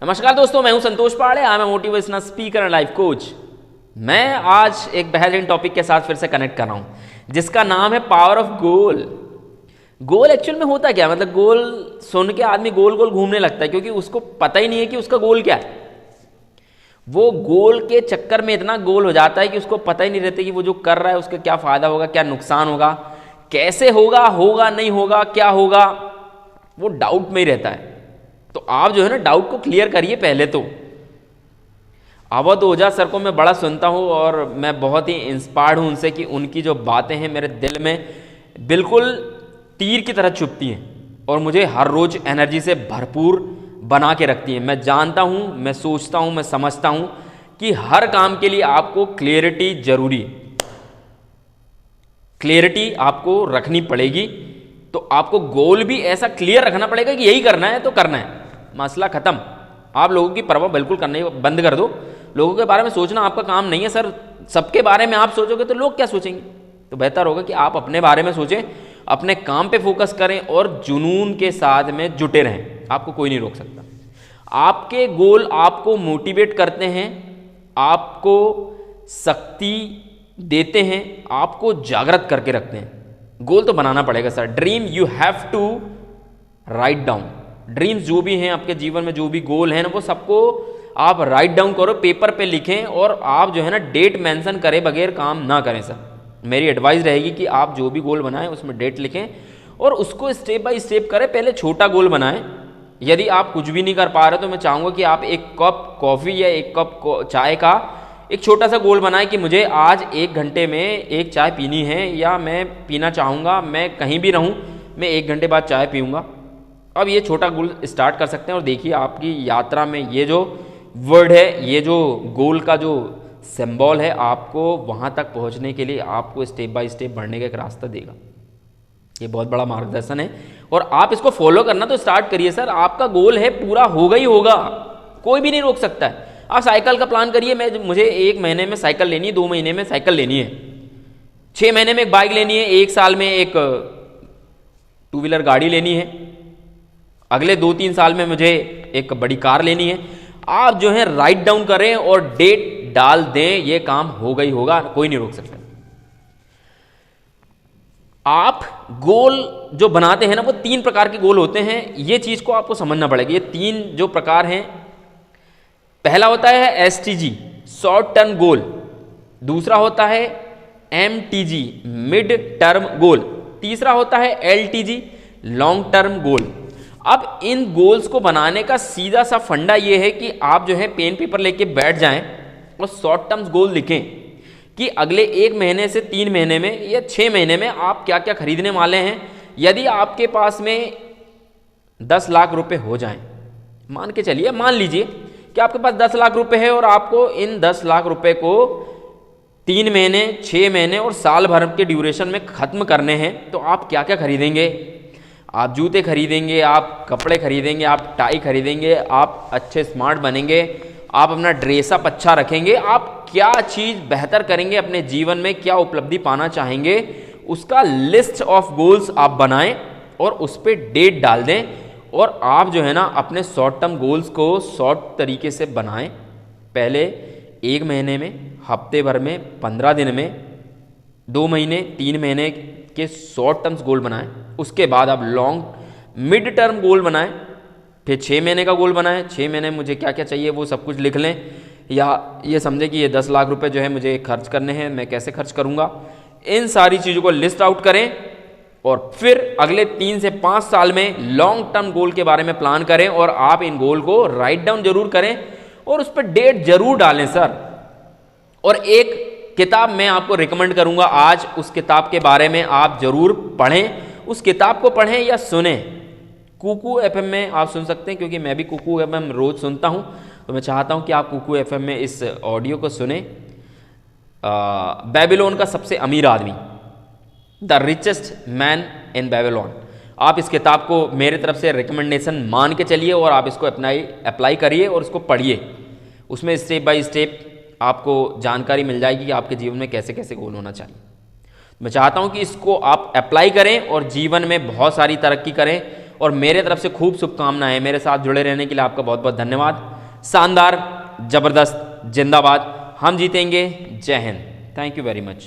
नमस्कार दोस्तों, मैं हूं Santosh Pade. I am a motivational speaker and life coach. मैं आज एक बेहतरीन टॉपिक के साथ फिर से कनेक्ट कर रहा हूं जिसका नाम है power of goal. Goal actual में होता क्या, मतलब गोल सुन के आदमी गोल गोल घूमने लगता है क्योंकि उसको पता ही नहीं है कि उसका गोल क्या है। वो गोल के चक्कर में इतना गोल हो जाता है कि उसको पता ही नहीं रहता कि वो जो कर रहा है उसका क्या फायदा होगा, क्या नुकसान होगा, कैसे होगा, होगा नहीं होगा, क्या होगा, वो डाउट में ही रहता है। तो आप जो है ना डाउट को क्लियर करिए पहले तो। अवध ओझा सर को मैं बड़ा सुनता हूँ और मैं बहुत ही इंस्पायर्ड हूँ उनसे कि उनकी जो बातें हैं मेरे दिल में बिल्कुल तीर की तरह चुभती हैं और मुझे हर रोज एनर्जी से भरपूर बना के रखती हैं। मैं जानता हूँ, मैं सोचता हूँ, मैं समझता हूँ कि हर काम के लिए आपको क्लियरिटी जरूरी है। क्लियरिटी आपको रखनी पड़ेगी, तो आपको गोल भी ऐसा क्लियर रखना पड़ेगा कि यही करना है तो करना है, मसला खत्म। आप लोगों की परवाह बिल्कुल करने बंद कर दो। लोगों के बारे में सोचना आपका काम नहीं है सर। सबके बारे में आप सोचोगे तो लोग क्या सोचेंगे। तो बेहतर होगा कि आप अपने बारे में सोचें, अपने काम पे फोकस करें और जुनून के साथ में जुटे रहें। आपको कोई नहीं रोक सकता। आपके गोल आपको मोटिवेट करते हैं, आपको शक्ति देते हैं, आपको जागृत करके रखते हैं। गोल तो बनाना पड़ेगा sir. Dream you have to write down. Dreams जो भी हैं आपके जीवन में, जो भी गोल हैं ना, वो सबको आप राइट डाउन करो, पेपर पे लिखें और आप जो है ना डेट मेंशन करे बगैर काम ना करें सर। मेरी एडवाइस रहेगी कि आप जो भी गोल बनाएं उसमें डेट लिखें और उसको स्टेप बाय स्टेप करें। पहले छोटा गोल बनाएं। यदि आप कुछ भी नहीं कर पा रहे तो मैं चाहूँगा कि आप एक कप कॉफ़ी या एक कप चाय का एक छोटा सा गोल बनाएं कि मुझे आज 1 घंटे में एक चाय पीनी है, या मैं पीना चाहूँगा, मैं कहीं भी रहूँ मैं 1 घंटे बाद चाय पीऊँगा। अब ये छोटा गोल स्टार्ट कर सकते हैं और देखिए आपकी यात्रा में ये जो वर्ड है, ये जो गोल का जो सिंबल है, आपको वहाँ तक पहुँचने के लिए आपको स्टेप बाय स्टेप बढ़ने का एक रास्ता देगा। ये बहुत बड़ा मार्गदर्शन है और आप इसको फॉलो करना तो स्टार्ट करिए सर। आपका गोल है, पूरा होगा ही होगा, कोई भी नहीं रोक सकता है। आप साइकिल का प्लान करिए, मुझे 1 महीने में साइकिल लेनी है, 2 महीने में साइकिल लेनी है, 6 महीने में एक बाइक लेनी है, 1 साल में एक 2 व्हीलर गाड़ी लेनी है, अगले 2-3 साल में मुझे एक बड़ी कार लेनी है। आप जो है राइट डाउन करें और डेट डाल दें, ये काम होगा ही होगा, कोई नहीं रोक सकता। आप गोल जो बनाते हैं ना, वो 3 प्रकार के गोल होते हैं। ये चीज को आपको समझना पड़ेगा। ये 3 जो प्रकार हैं, पहला होता है STG शॉर्ट टर्म गोल, दूसरा होता है MTG मिड टर्म गोल, तीसरा होता है LTG लॉन्ग टर्म गोल। अब इन गोल्स को बनाने का सीधा सा फंडा ये है कि आप जो है पेन पेपर लेके बैठ जाएं और शॉर्ट टर्म गोल लिखें कि अगले 1 महीने से 3 महीने में या 6 महीने में आप क्या क्या खरीदने वाले हैं। यदि आपके पास में 10 लाख रुपए हो जाएं, मान के चलिए, मान लीजिए कि आपके पास 10 लाख रुपए है और आपको इन 10 लाख रुपए को 3 महीने, 6 महीने और साल भर के ड्यूरेशन में खत्म करने हैं, तो आप क्या क्या खरीदेंगे। आप जूते खरीदेंगे, आप कपड़े खरीदेंगे, आप टाई खरीदेंगे, आप अच्छे स्मार्ट बनेंगे, आप अपना ड्रेसअप अच्छा रखेंगे, आप क्या चीज़ बेहतर करेंगे अपने जीवन में, क्या उपलब्धि पाना चाहेंगे, उसका लिस्ट ऑफ गोल्स आप बनाएं और उस पर डेट डाल दें। और आप जो है ना अपने शॉर्ट टर्म गोल्स को शॉर्ट तरीके से बनाएं। पहले 1 महीने में, हफ्ते भर में, 15 दिन में, 2 महीने, 3 महीने के शॉर्ट टर्म्स गोल बनाएं। उसके बाद आप लॉन्ग मिड टर्म गोल बनाएं, फिर 6 महीने का गोल बनाएं। 6 महीने में मुझे क्या क्या चाहिए वो सब कुछ लिख लें, या ये समझे कि ये 10 लाख रुपए जो है मुझे खर्च करने हैं, मैं कैसे खर्च करूंगा। इन सारी चीज़ों को लिस्ट आउट करें और फिर अगले 3 से 5 साल में लॉन्ग टर्म गोल के बारे में प्लान करें और आप इन गोल को राइट डाउन जरूर करें और उस पर डेट जरूर डालें सर। और एक किताब मैं आपको रिकमेंड करूंगा आज, उस किताब के बारे में आप जरूर पढ़ें। उस किताब को पढ़ें या सुने। कुकू FM में आप सुन सकते हैं, क्योंकि मैं भी कुकू FM रोज सुनता हूं, तो मैं चाहता हूं कि आप कुकू FM में इस ऑडियो को सुने। बेबीलोन का सबसे अमीर आदमी, the richest man in Babylon. आप इस किताब को मेरे तरफ से रिकमेंडेशन मान के चलिए और आप इसको अप्लाई करिए और इसको पढ़िए। उसमें स्टेप बाय स्टेप आपको जानकारी मिल जाएगी कि आपके जीवन में कैसे कैसे गोल होना चाहिए। मैं चाहता हूं कि इसको आप अप्लाई करें और जीवन में बहुत सारी तरक्की करें और मेरे तरफ से खूब शुभकामनाएं। मेरे साथ जुड़े रहने के लिए आपका बहुत बहुत धन्यवाद। शानदार, जबरदस्त, जिंदाबाद। हम जीतेंगे। जय Hind. Thank you very much.